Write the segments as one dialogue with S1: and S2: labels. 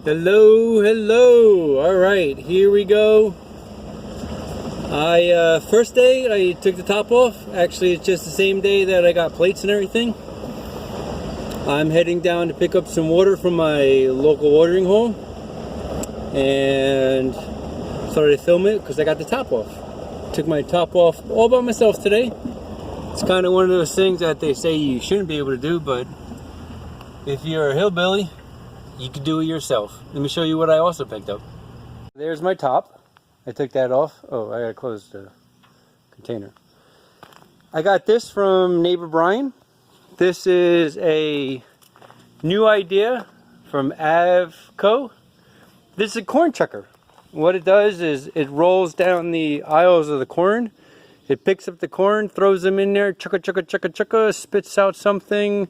S1: Hello. All right, here we go. First day I took the top off. Actually, it's just the same day that I got plates and everything. I'm heading down to pick up some water from my local watering hole and started to film it because I got the top off. Took my top off all by myself today. It's kind of one of those things that they say you shouldn't be able to do, but if you're a hillbilly, you can do it yourself. Let me show you what I also picked up. There's my top. I took that off. Oh, I gotta close the container. I got this from neighbor Brian. This is a new idea from Avco. This is a corn chucker. What it does is it rolls down the aisles of the corn. It picks up the corn, throws them in there, chucka, chucka, chucka, chucka, spits out something,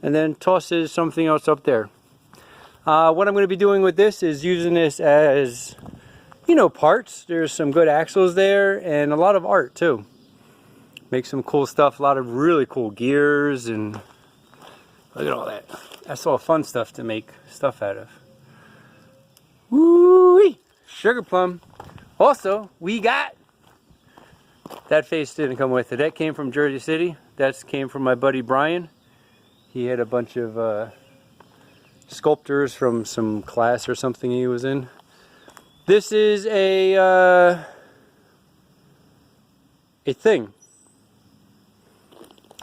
S1: and then tosses something else up there. What I'm going to be doing with this is using this as, parts. There's some good axles there and a lot of art too. Make some cool stuff, a lot of really cool gears, and look at all that. That's all fun stuff to make stuff out of. Woo-wee! Sugar plum. Also, we got, that face didn't come with it. That came from Jersey City. That came from my buddy Brian. He had a bunch of sculptors from some class or something he was in. This is a thing.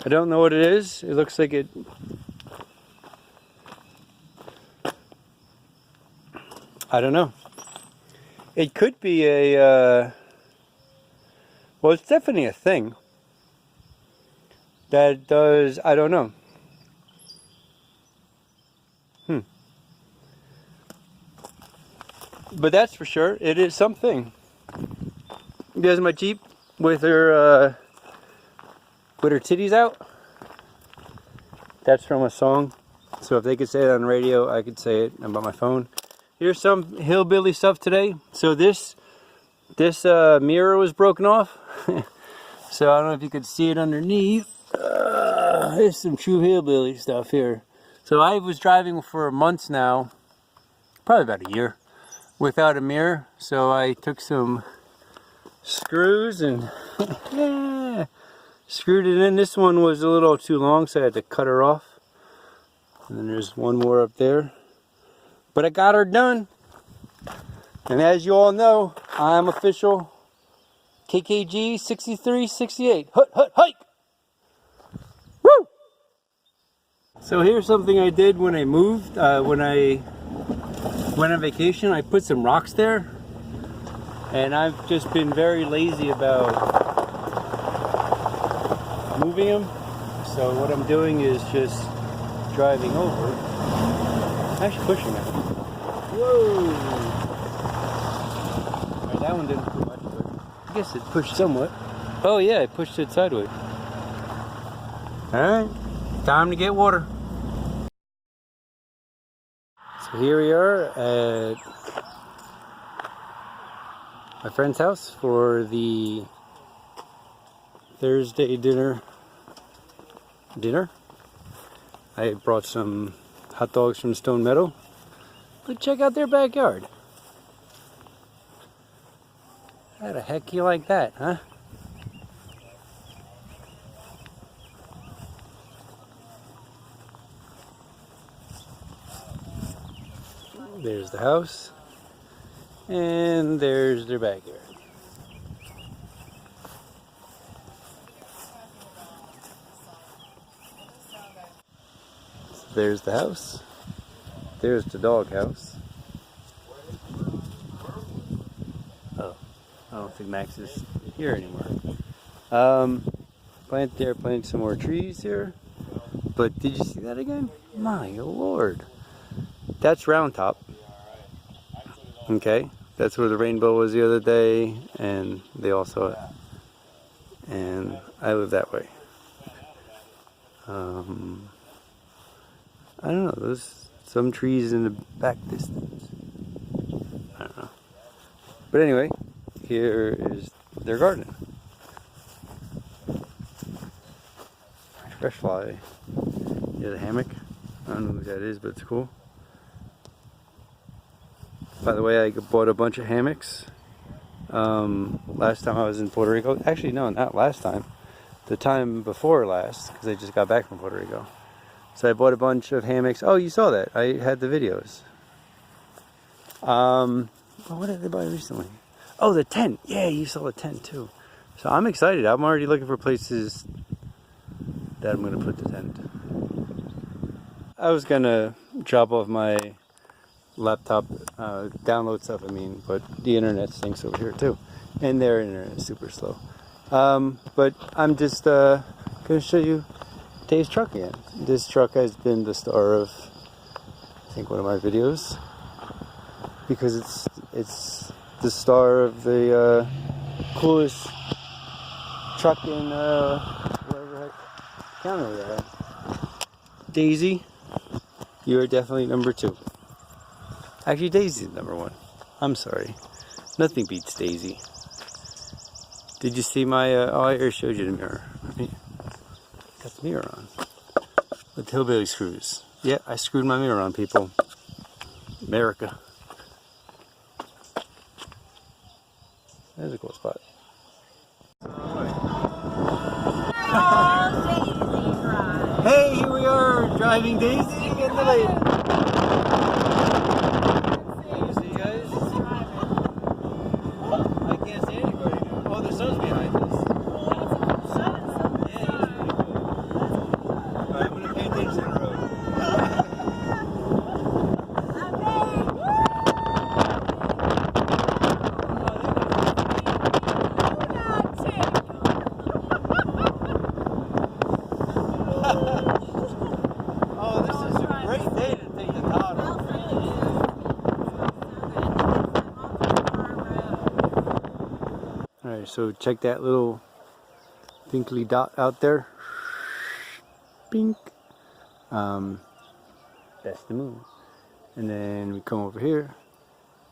S1: I don't know what it is. It looks like it. I don't know. It could be a. Well, it's definitely a thing that does. I don't know. But that's for sure, it is something. There's my Jeep with her titties out. That's from a song. So if they could say it on the radio, I could say it about my phone. Here's some hillbilly stuff today. So this mirror was broken off. So I don't know if you could see it underneath. There's some true hillbilly stuff here. So I was driving for months now, probably about a year, without a mirror, so I took some screws and screwed it in. This one was a little too long, so I had to cut her off. And then there's one more up there. But I got her done. And as you all know, I'm official KKG 6368. Hut, hut, hike! Woo! So here's something I did when I moved, when I went on vacation. I put some rocks there, and I've just been very lazy about moving them. So what I'm doing is just driving over, actually pushing it. Whoa! Alright, that one didn't push much, but I guess it pushed somewhat. Oh yeah, it pushed it sideways. Alright, time to get water. So here we are at my friend's house for the Thursday dinner. I brought some hot dogs from Stone Meadow, but check out their backyard. How the heck you like that, huh? There's the house, and there's their backyard. So there's the house. There's the dog house. Oh, I don't think Max is here anymore. Planted some more trees here. But did you see that again? My lord. That's Round Top. Okay, that's where the rainbow was the other day, and they all saw it. And I live that way. I don't know, there's some trees in the back distance. I don't know. But anyway, here is their garden. Fresh fly. Here's a hammock. I don't know who that is, but it's cool. By the way, I bought a bunch of hammocks. Last time I was in Puerto Rico. Actually, no, not last time. The time before last, because I just got back from Puerto Rico. So I bought a bunch of hammocks. Oh, you saw that. I had the videos. What did I buy recently? Oh, the tent. Yeah, you saw the tent too. So I'm excited. I'm already looking for places that I'm going to put the tent. I was going to drop off my laptop, download stuff, but the internet stinks over here too. And their internet is super slow. But I'm just going to show you Dave's truck again. This truck has been the star of, I think, one of my videos. Because it's the star of the coolest truck in whatever heck county we're at. Daisy, you are definitely number 2. Actually, Daisy's number 1. I'm sorry. Nothing beats Daisy. Did you see my, I already showed you the mirror. Got the mirror on. With hillbilly screws. Yeah, I screwed my mirror on, people. America. There's a cool spot. Hey, here we are driving Daisy in the lake. You see, guys? I can't see anybody. Oh, the sun's behind us. Yeah, that's pretty cool. Alright, I'm going to pay attention to the road. Alright, so check that little pinkly dot out there. Pink. That's the moon. And then we come over here,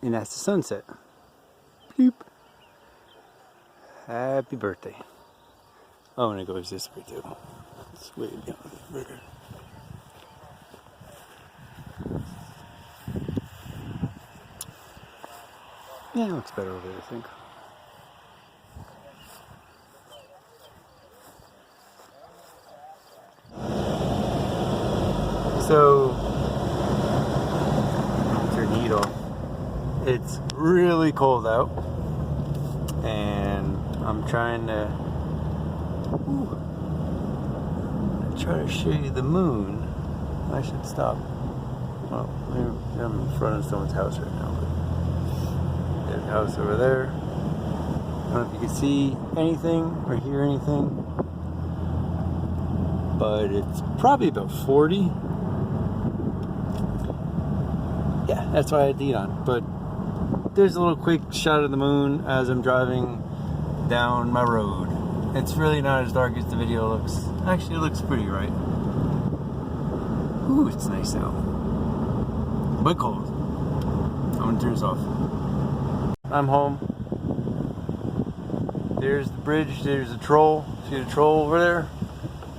S1: and that's the sunset. Beep. Happy birthday. Oh, and it goes this way too. It's way down the river. Yeah, it looks better over there, I think. So, turn the heat off. It's really cold out, and I'm trying to show you the moon. I should stop. Well, I'm in front of someone's house right now, but there's a house over there. I don't know if you can see anything or hear anything, but it's probably about 40. Yeah, that's why I had the heat on. But there's a little quick shot of the moon as I'm driving down my road. It's really not as dark as the video looks. Actually, it looks pretty right. Ooh, it's nice out. But cold. I'm gonna turn this off. I'm home. There's the bridge. There's the troll. See the troll over there?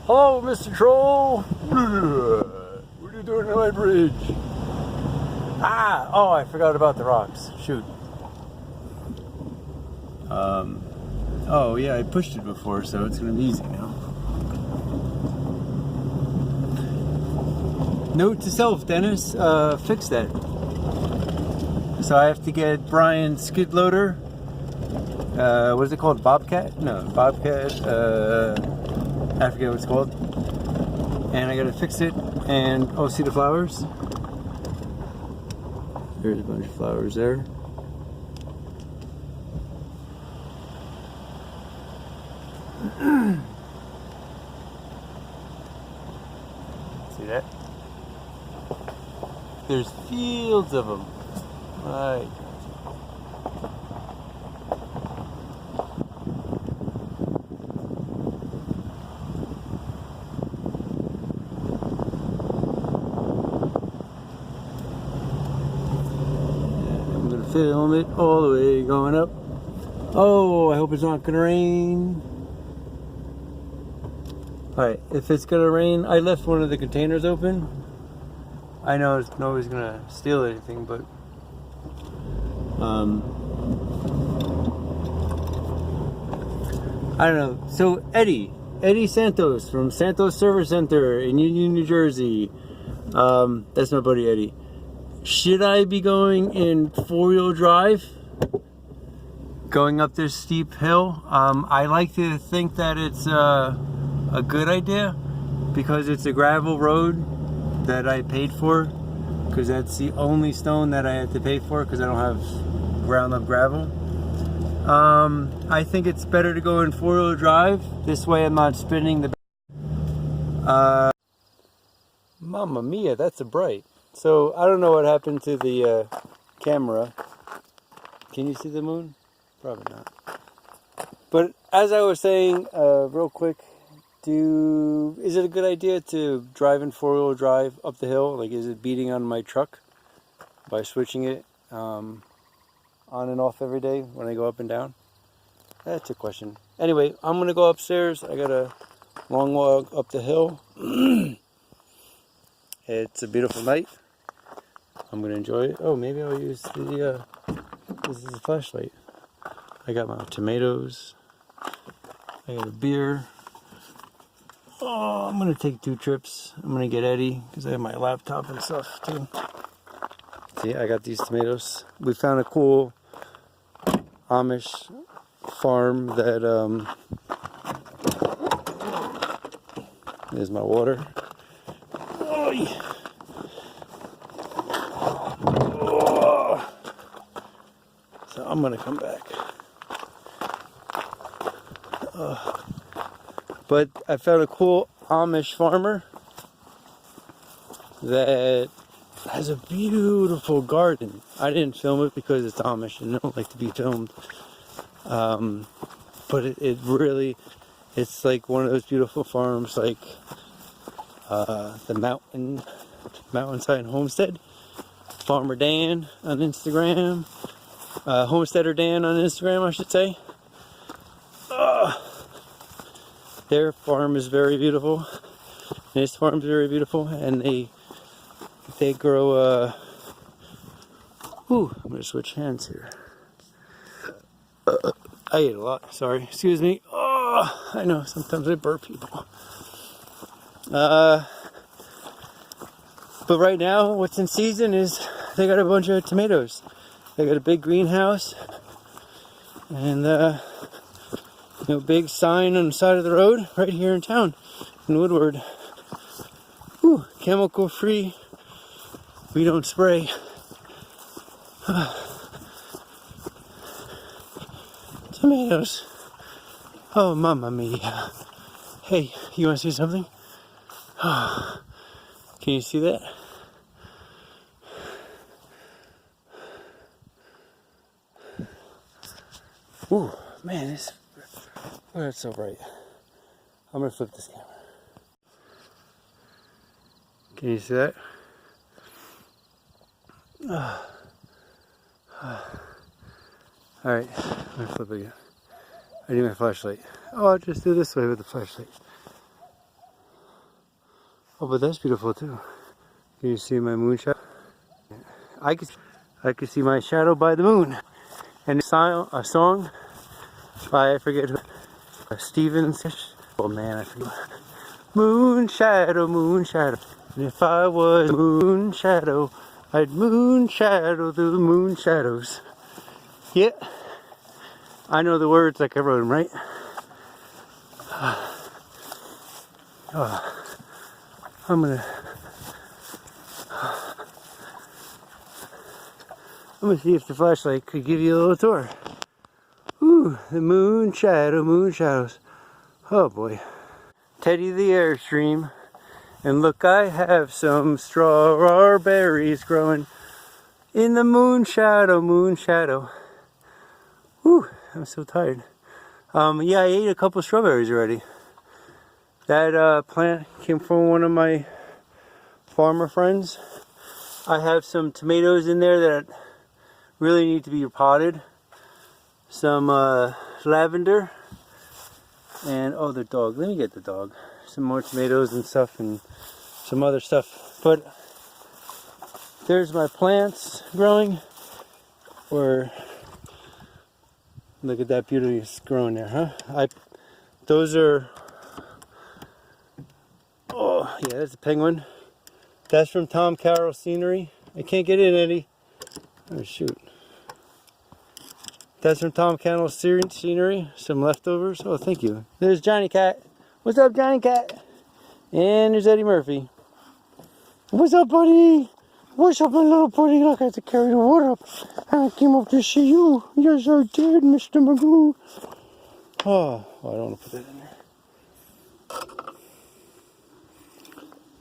S1: Hello, Mr. Troll. What are you doing on my bridge? Ah! Oh, I forgot about the rocks. Shoot. Oh yeah, I pushed it before, so it's gonna be easy now. Note to self, Dennis, fix that. So I have to get Brian's skid loader. What is it called? Bobcat? No, Bobcat. I forget what it's called. And I gotta fix it. And oh, see the flowers? There's a bunch of flowers there. See that? There's fields of them. Right. I'm gonna film it all the way going up. Oh, I hope it's not gonna rain. Alright, if it's gonna rain, I left one of the containers open. I know nobody's gonna steal anything, but I don't know. So Eddie Santos from Santos Service Center in Union, New Jersey. That's my buddy Eddie. Should I be going in 4-wheel drive? Going up this steep hill? I like to think that it's a good idea because it's a gravel road that I paid for, because that's the only stone that I had to pay for because I don't have ground up gravel. I think it's better to go in 4-wheel drive. This way I'm not spinning the... Mamma mia, that's a bright. So I don't know what happened to the camera. Can you see the moon? Probably not. But as I was saying, real quick, is it a good idea to drive in 4-wheel drive up the hill? Like, is it beating on my truck by switching it on and off every day when I go up and down? That's a question. Anyway, I'm gonna go upstairs. I got a long walk up the hill. It's a beautiful night. I'm gonna enjoy it. Oh, maybe I'll use the this is a flashlight. I got my tomatoes. I got a beer. Oh, I'm gonna take 2 trips. I'm gonna get Eddie because I have my laptop and stuff too. See, I got these tomatoes. We found a cool Amish farm that there's my water. Oh. So I'm gonna come back. But I found a cool Amish farmer that has a beautiful garden. I didn't film it because it's Amish and I don't like to be filmed. But it really, it's like one of those beautiful farms, like the Mountainside Homestead. Farmer Dan on Instagram. Homesteader Dan on Instagram, I should say. Their farm is very beautiful. His farm is very beautiful, and they grow. I'm gonna switch hands here. I ate a lot. Sorry, excuse me. Oh, I know sometimes I burp people. But right now, what's in season is they got a bunch of tomatoes. They got a big greenhouse and big sign on the side of the road right here in town in Woodward. Chemical free. We don't spray. Tomatoes. Oh, mamma mia. Hey, you want to see something? Can you see that? Ooh, man, that's so bright. I'm gonna flip this camera. Can you see that? Alright, I'm gonna flip again. I need my flashlight. Oh, I'll just do this way with the flashlight. Oh, but that's beautiful too. Can you see my moon shadow? I could see my shadow by the moon. And a song by, I forget who, Stevens. Oh man, I forget. Moon shadow, moon shadow. And if I was moon shadow, I'd moon shadow the moon shadows. Yeah, I know the words like I wrote them, right? I'm gonna see if the flashlight could give you a little tour. Ooh, the moon shadows. Oh boy. Teddy the Airstream. And look, I have some strawberries growing in the moon shadow. Whew, I'm so tired. Yeah, I ate a couple strawberries already. That plant came from one of my farmer friends. I have some tomatoes in there that really need to be potted. Some lavender. And, oh, the dog. Let me get the dog. Some more tomatoes and stuff and some other stuff. But there's my plants growing. Or look at that beauty that's growing there, huh? Those are, oh yeah, that's a penguin. That's from Tom Carroll Scenery. I can't get in, Eddie. Oh shoot. That's from Tom Carroll Scenery. Some leftovers. Oh, thank you. There's Johnny Cat. What's up, Johnny Cat? And there's Eddie Murphy. What's up, buddy? What's up, my little buddy? Look, I have to carry the water up. I came up to see you. You're so dead, Mr. Magoo. Oh, I don't want to put that in there.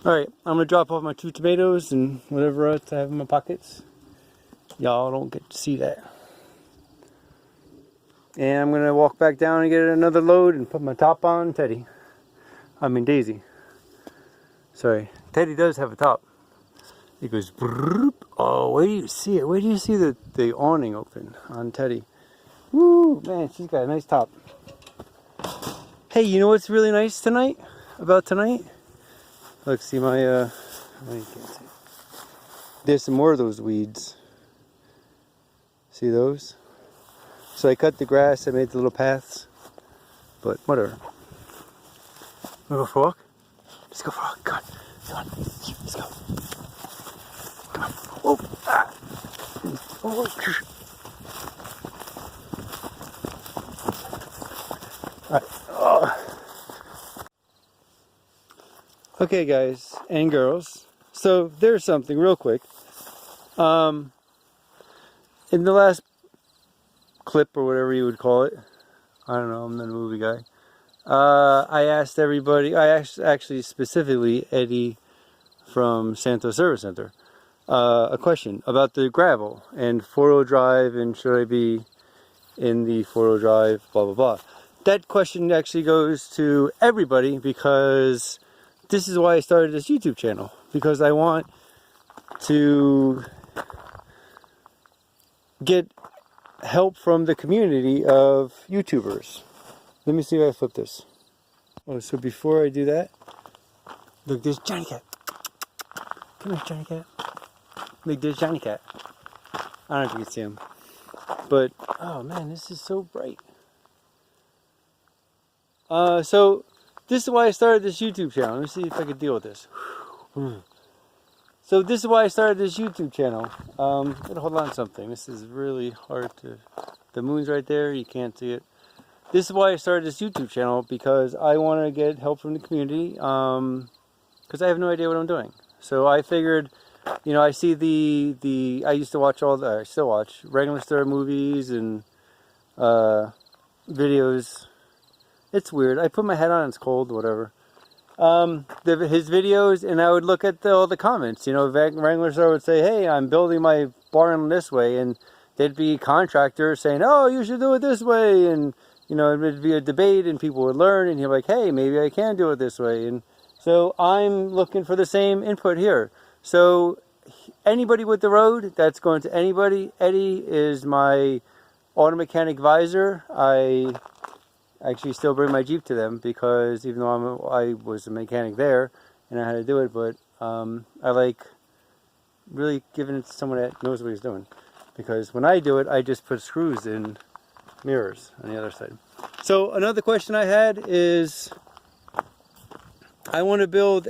S1: Alright, I'm going to drop off my 2 tomatoes and whatever else I have in my pockets. Y'all don't get to see that. And I'm going to walk back down and get another load and put my top on Teddy. I mean Daisy. Sorry. Teddy does have a top. It goes brrrr. Oh, where do you see it? Where do you see the awning open on Teddy? Woo, man, she's got a nice top. Hey, you know what's really nice tonight? About tonight? Look, see my, you can't see. There's some more of those weeds. See those? So I cut the grass, I made the little paths. But whatever. Wanna go for a walk? Let's go for a walk. Come on. Come on. Let's go. Come on. Oh, ah. Oh. Alright. Oh. Okay, guys and girls. So there's something real quick. In the last clip or whatever you would call it, I don't know, I'm not a movie guy. I asked everybody, I actually specifically Eddie from Santo Service Center, a question about the gravel and 4-wheel drive and should I be in the 4-wheel drive, blah blah blah. That question actually goes to everybody because this is why I started this YouTube channel, because I want to get help from the community of YouTubers. Let me see if I flip this. Oh, so before I do that, look, there's Johnny Cat. Come here, Johnny Cat. Look, there's Johnny Cat. I don't know if you can see him. But, oh man, this is so bright. So, this is why I started this YouTube channel. Let me see if I can deal with this. So this is why I started this YouTube channel. I'm gonna hold on to something. This is really hard to... The moon's right there, you can't see it. This is why I started this YouTube channel, because I want to get help from the community, because I have no idea what I'm doing. So I figured, you know, I see I used to watch I still watch regular star movies and videos. It's weird. I put my head on, it's cold, whatever. His videos, and I would look at all the comments. You know, Wrangler Star would say, hey, I'm building my barn this way, and there'd be contractors saying, oh, you should do it this way, and you know, it would be a debate, and people would learn, and you're like, hey, maybe I can do it this way. And so I'm looking for the same input here. So anybody with the road, that's going to anybody. Eddie is my auto mechanic advisor. I actually still bring my Jeep to them, because even though I was a mechanic there and I had to do it, but I like really giving it to someone that knows what he's doing, because when I do it, I just put screws in mirrors on the other side. So another question I had is, I want to build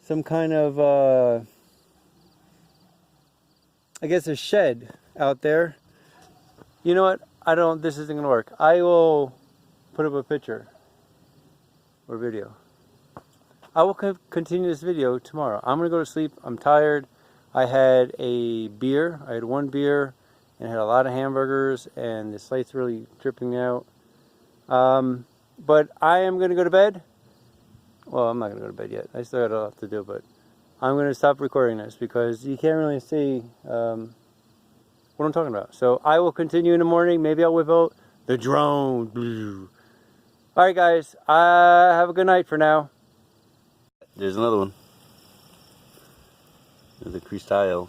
S1: some kind of I guess a shed out there. You know what? This isn't gonna work. I will put up a picture or video. I will continue this video tomorrow. I'm gonna go to sleep. I'm tired. I had a beer. I had 1 beer and had a lot of hamburgers, and this light's really tripping me out. But I am gonna go to bed. Well, I'm not gonna go to bed yet. I still got a lot to do, but I'm gonna stop recording this because you can't really see what I'm talking about. So I will continue in the morning. Maybe I'll whip out the drone. Alright guys, have a good night for now.
S2: There's another one. There's a crystal.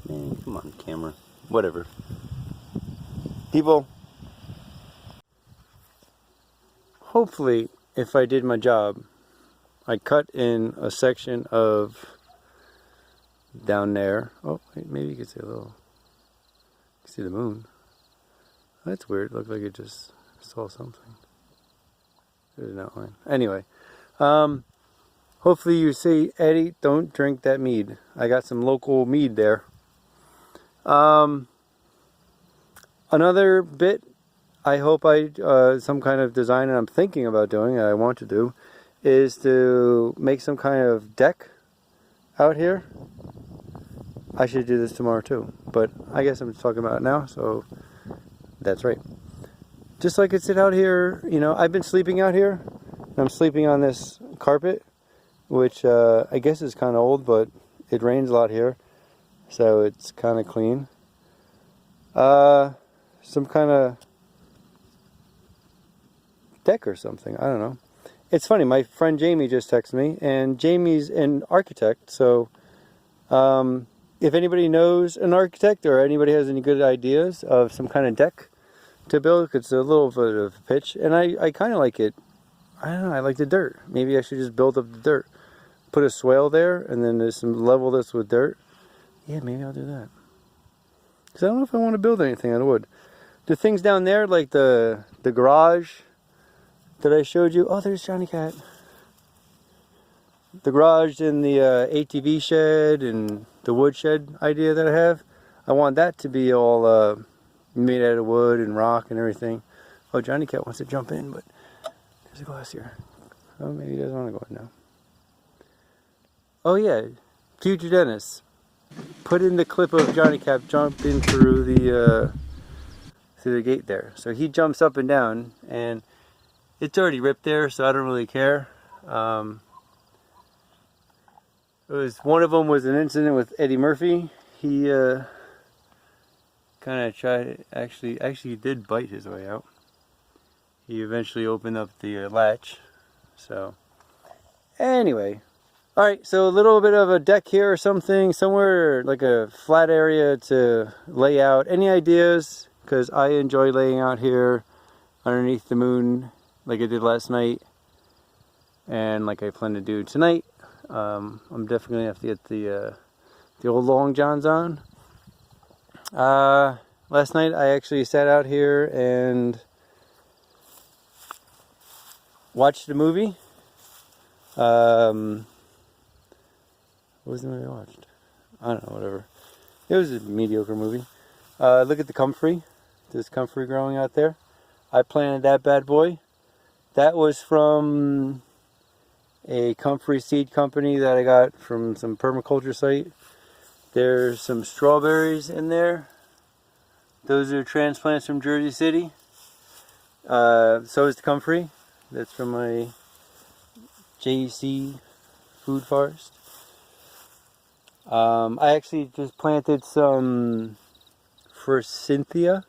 S2: Man, come on, camera. Whatever. People.
S1: Hopefully, if I did my job, I cut in a section of
S2: down there. Oh, maybe you can see a little. You can see the moon. That's weird. It looked like it just saw something. There's an outline. Anyway, hopefully you see, Eddie, don't drink that mead. I got some local mead there. Another bit, I hope some kind of design that I'm thinking about doing, and I want to do, is to make some kind of deck out here. I should do this tomorrow too, but I guess I'm just talking about it now, so that's right. Just like I sit out here, you know, I've been sleeping out here. I'm sleeping on this carpet, which I guess is kind of old, but it rains a lot here, so it's kind of clean. Some kind of deck or something, I don't know. It's funny, my friend Jamie just texted me, and Jamie's an architect, so if anybody knows an architect or anybody has any good ideas of some kind of deck to build, it's a little bit of a pitch, and I kind of like it. I don't know, I like the dirt. Maybe I should just build up the dirt. Put a swale there, and then there's some level this with dirt. Yeah, maybe I'll do that. Because I don't know if I want to build anything out of wood. The things down there, like the garage that I showed you. Oh, there's Johnny Cat. The garage and the ATV shed and the wood shed idea that I have. I want that to be all made out of wood and rock and everything. Oh, Johnny Cat wants to jump in, but there's a glass here. Oh, maybe he doesn't want to go in now. Oh yeah, future Dennis. Put in the clip of Johnny Cat jumping through the gate there. So he jumps up and down, and it's already ripped there, so I don't really care. One of them was an incident with Eddie Murphy. He kind of tried, actually he did bite his way out. He eventually opened up the latch. So anyway, all right. So a little bit of a deck here or something, somewhere like a flat area to lay out. Any ideas? Because I enjoy laying out here underneath the moon, like I did last night, and like I plan to do tonight. I'm definitely gonna have to get the old long johns on. Last night I actually sat out here and watched a movie. What was the movie I watched? I don't know, whatever. It was a mediocre movie. Look at the comfrey. There's comfrey growing out there. I planted that bad boy. That was from a comfrey seed company that I got from some permaculture site. There's some strawberries in there. Those are transplants from Jersey City. So is the comfrey. That's from my JC food forest. I actually just planted some forsythia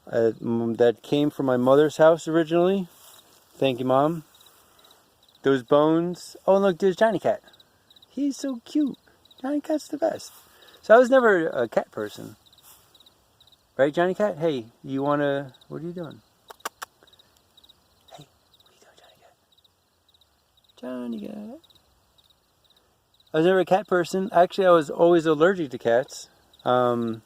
S2: that came from my mother's house originally. Thank you, Mom. Those bones. Oh, look, there's Johnny Cat. He's so cute. Johnny Cat's the best. So I was never a cat person. Right, Johnny Cat? Hey, you wanna... What are you doing? Hey, what are you doing, Johnny Cat? Johnny Cat. I was never a cat person. Actually, I was always allergic to cats. And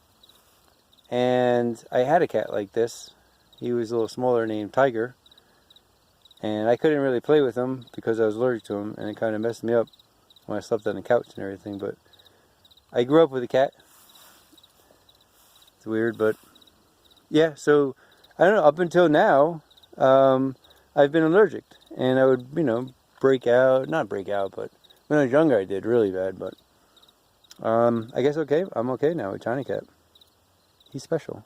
S2: I had a cat like this. He was a little smaller, named Tiger. And I couldn't really play with him because I was allergic to him, and it kind of messed me up when I slept on the couch and everything. But I grew up with a cat. It's weird, but yeah, so I don't know, up until now, I've been allergic. And I would, break out, not break out, but when I was younger I did really bad, but I guess I'm okay now with Johnny Cat. He's special.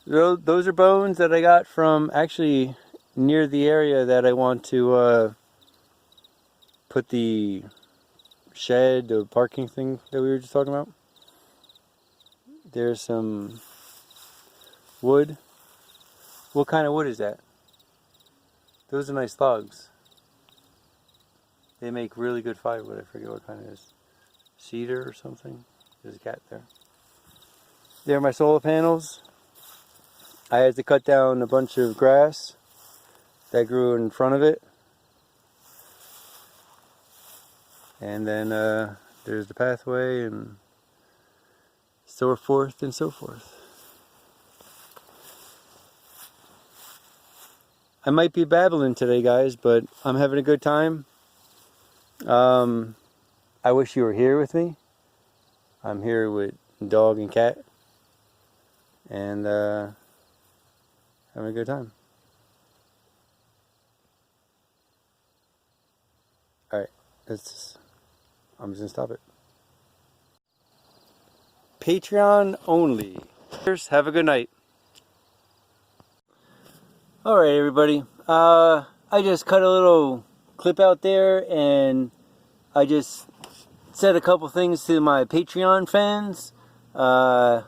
S2: Those are bones that I got from actually near the area that I want to put the shed or parking thing that we were just talking about. There's some wood. What kind of wood is that? Those are nice logs. They make really good firewood. I forget what kind it is. Cedar or something. There's a cat there. There are my solar panels. I had to cut down a bunch of grass that grew in front of it. And then there's the pathway, and so forth and so forth. I might be babbling today, guys, but I'm having a good time. I wish you were here with me. I'm here with dog and cat, and having a good time. Alright, I'm just gonna stop it. Patreon only. Have a good night. Alright, everybody. I just cut a little clip out there, and I just said a couple things to my Patreon fans. I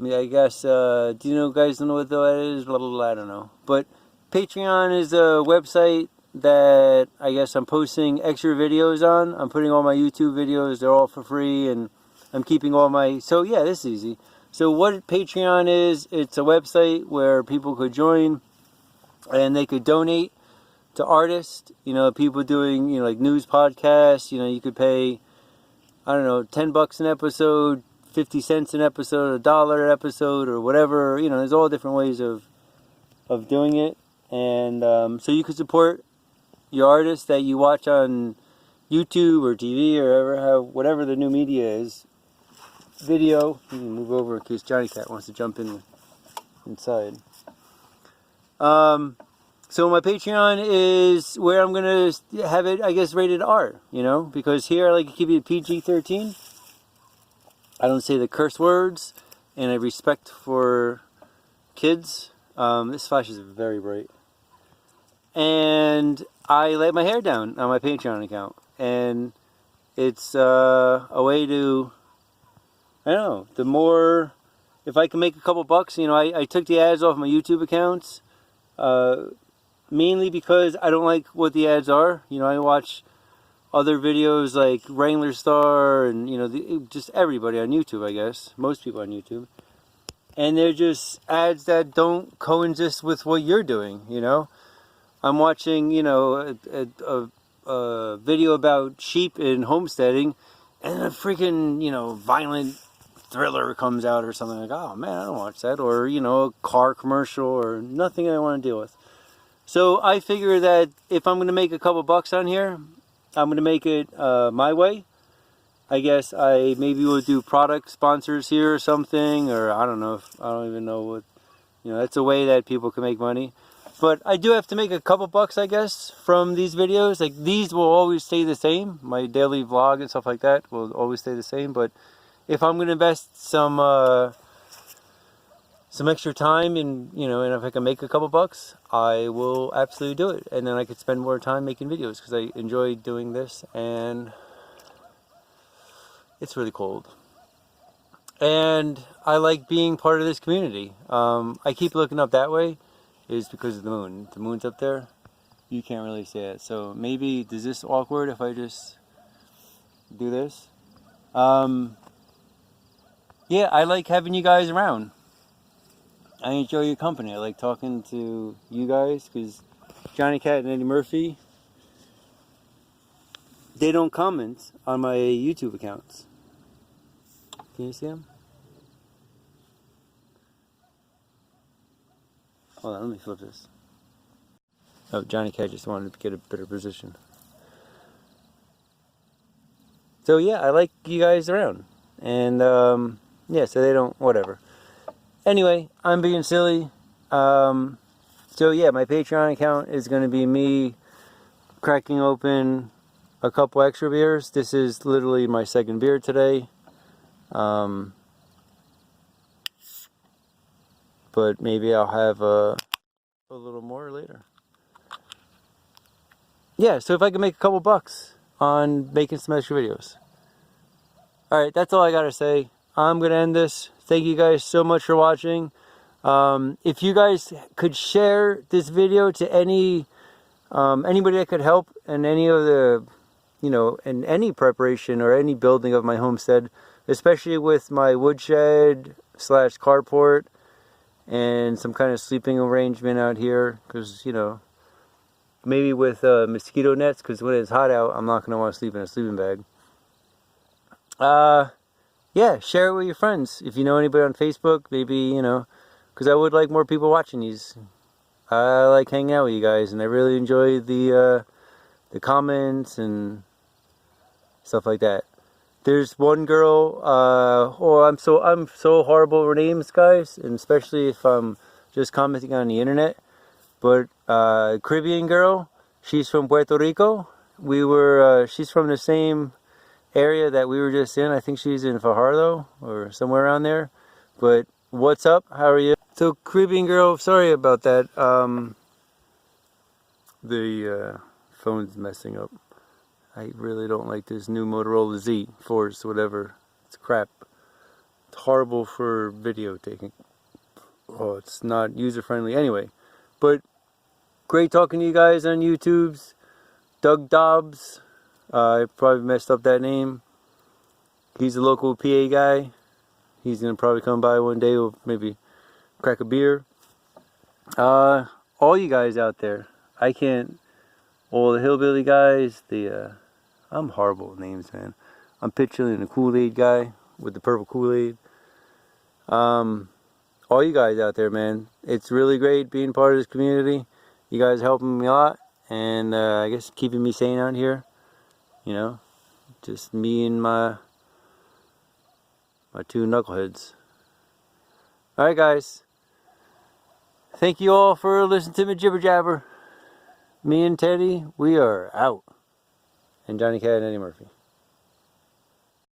S2: guess, do you know, guys don't know what that is? Blah, blah, blah, I don't know. But Patreon is a website that I guess I'm posting extra videos on. I'm putting all my YouTube videos, they're all for free, and I'm keeping all my... So yeah, this is easy. So what Patreon is, it's a website where people could join and they could donate to artists, you know, people doing, you know, like news podcasts. You know, you could pay, I don't know, $10 an episode, 50 cents an episode, $1 an episode, or whatever. You know, there's all different ways of doing it. And so you could support your artists that you watch on YouTube or TV or whatever the new media is. Video. You can move over in case Johnny Cat wants to jump inside. So my Patreon is where I'm going to have it, I guess, rated R, you know, because here I like to keep it PG-13. I don't say the curse words, and I respect for kids. This flash is very bright. And I let my hair down on my Patreon account, and it's a way to, I don't know, the more, if I can make a couple bucks, you know, I took the ads off my YouTube accounts, mainly because I don't like what the ads are. You know, I watch other videos like Wrangler Star and, you know, just everybody on YouTube, I guess. Most people on YouTube. And they're just ads that don't coexist with what you're doing, you know. I'm watching, you know, a video about sheep and homesteading, and a freaking, you know, violent thriller comes out or something. Like, oh man, I don't watch that. Or, you know, a car commercial or nothing I want to deal with. So I figure that if I'm going to make a couple bucks on here, I'm going to make it my way. I guess I maybe will do product sponsors here or something, or I don't know. I don't even know what, you know, that's a way that people can make money. But I do have to make a couple bucks, I guess, from these videos. Like, these will always stay the same. My daily vlog and stuff like that will always stay the same. But if I'm going to invest some extra time and, you know, and if I can make a couple bucks, I will absolutely do it. And then I could spend more time making videos because I enjoy doing this, and it's really cold. And I like being part of this community. I keep looking up that way is because of the moon. The moon's up there. You can't really see it. So maybe, is this awkward if I just do this? Yeah, I like having you guys around. I enjoy your company. I like talking to you guys because Johnny Cat and Eddie Murphy, they don't comment on my YouTube accounts. Can you see them? Hold on, let me flip this. Oh, Johnny Cat just wanted to get a better position. So yeah, I like you guys around. And yeah, so they don't, whatever. Anyway, I'm being silly. So yeah, my Patreon account is going to be me cracking open a couple extra beers. This is literally my second beer today. But maybe I'll have a little more later. Yeah, so if I can make a couple bucks on making some extra videos. Alright, that's all I gotta say. I'm gonna end this. Thank you guys so much for watching. If you guys could share this video to anybody that could help in any of the, you know, in any preparation or any building of my homestead, especially with my woodshed / carport and some kind of sleeping arrangement out here, because, you know, maybe with mosquito nets, because when it's hot out, I'm not going to want to sleep in a sleeping bag. Yeah, share it with your friends. If you know anybody on Facebook, maybe, you know, because I would like more people watching these. I like hanging out with you guys, and I really enjoy the comments and stuff like that. There's one girl. I'm so horrible with names, guys, and especially if I'm just commenting on the internet. But Caribbean girl, she's from Puerto Rico. She's from the same area that we were just in. I think she's in Fajardo or somewhere around there. But what's up? How are you? So Caribbean girl, sorry about that. The phone's messing up. I really don't like this new Motorola Z Force, whatever. It's crap. It's horrible for video taking. Oh, it's not user friendly anyway. But great talking to you guys on YouTube's. Doug Dobbs. I probably messed up that name. He's a local PA guy. He's gonna probably come by one day. We'll maybe crack a beer. All you guys out there. All the Hillbilly guys. I'm horrible with names, man. I'm picturing the Kool-Aid guy with the purple Kool-Aid. All you guys out there, man. It's really great being part of this community. You guys are helping me a lot, and I guess keeping me sane out here. You know, just me and my two knuckleheads. Alright, guys. Thank you all for listening to me jibber jabber. Me and Teddy, we are out. And Johnny Cat and Eddie Murphy.